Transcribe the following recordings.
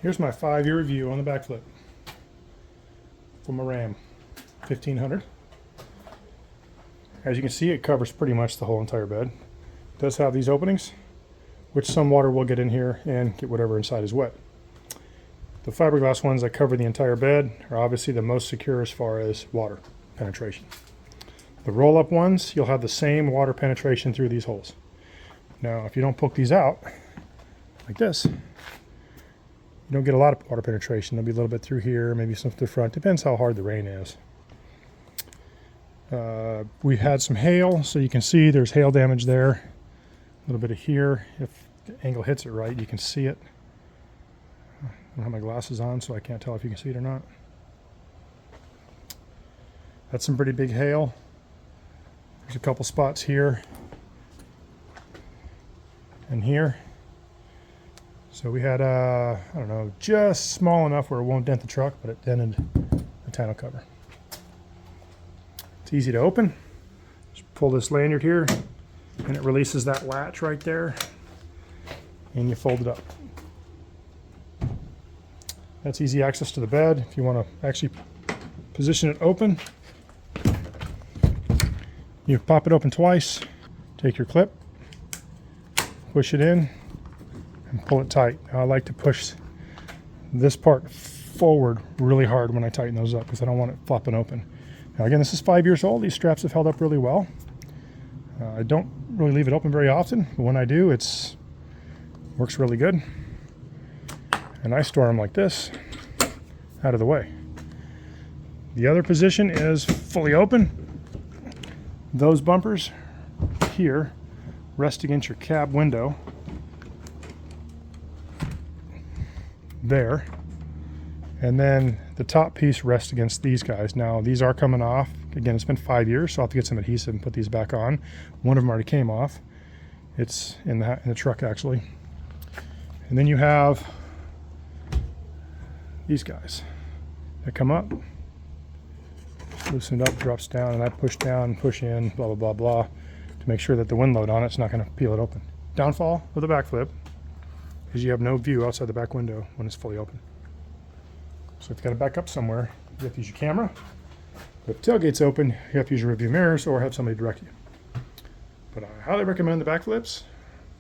Here's my 5-year review on the BAKFlip for my Ram 1500. As you can see, it covers pretty much the whole entire bed. It does have these openings, which some water will get in here and get whatever inside is wet. The fiberglass ones that cover the entire bed are obviously the most secure as far as water penetration. The roll-up ones, you'll have the same water penetration through these holes. Now, if you don't poke these out, like this, you don't get a lot of water penetration. There'll be a little bit through here, maybe some to the front. Depends how hard the rain is. We had some hail, so you can see there's hail damage there. A little bit of here. If the angle hits it right, you can see it. I don't have my glasses on, so I can't tell if you can see it or not. That's some pretty big hail. There's a couple spots here and here. So we had, I don't know, just small enough where it won't dent the truck, but it dented the tonneau cover. It's easy to open. Just pull this lanyard here, and it releases that latch right there, and you fold it up. That's easy access to the bed. If you want to actually position it open, you pop it open twice, take your clip, push it in, and pull it tight. Now, I like to push this part forward really hard when I tighten those up because I don't want it flopping open. Now again, this is 5 years old. These straps have held up really well. I don't really leave it open very often, but when I do, it works really good. And I store them like this, out of the way. The other position is fully open. Those bumpers here rest against your cab window. There, and then the top piece rests against these guys. Now these are coming off. Again, it's been 5 years, so I'll have to get some adhesive and put these back on. One of them already came off. It's in the truck actually. And then you have these guys that come up, loosen it up, drops down, and I push down, push in, blah blah blah blah, to make sure that the wind load on it's not going to peel it open. Downfall of the BAKFlip is you have no view outside the back window when it's fully open. So if you've got to back up somewhere, you have to use your camera. If the tailgate's open, you have to use your rearview mirrors or have somebody direct you. But I highly recommend the BAKFlips.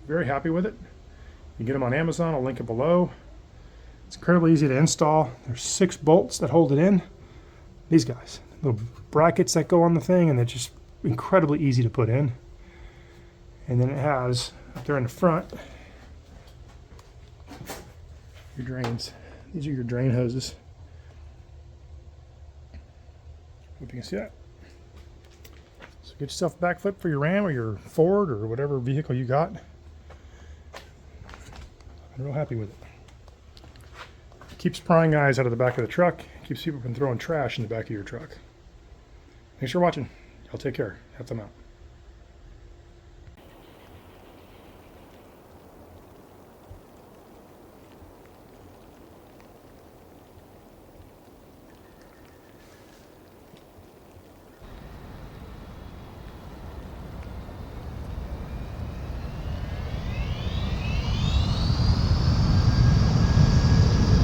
Very happy with it. You can get them on Amazon. I'll link it below. It's incredibly easy to install. There's 6 bolts that hold it in. These guys, little brackets that go on the thing, and they're just incredibly easy to put in. And then it has up there in the front your drains. These are your drain hoses. Hope you can see that. So get yourself a BAKFlip for your Ram or your Ford or whatever vehicle you got. I'm real happy with it. Keeps prying eyes out of the back of the truck. Keeps people from throwing trash in the back of your truck. Thanks for watching. Y'all take care. Have them out.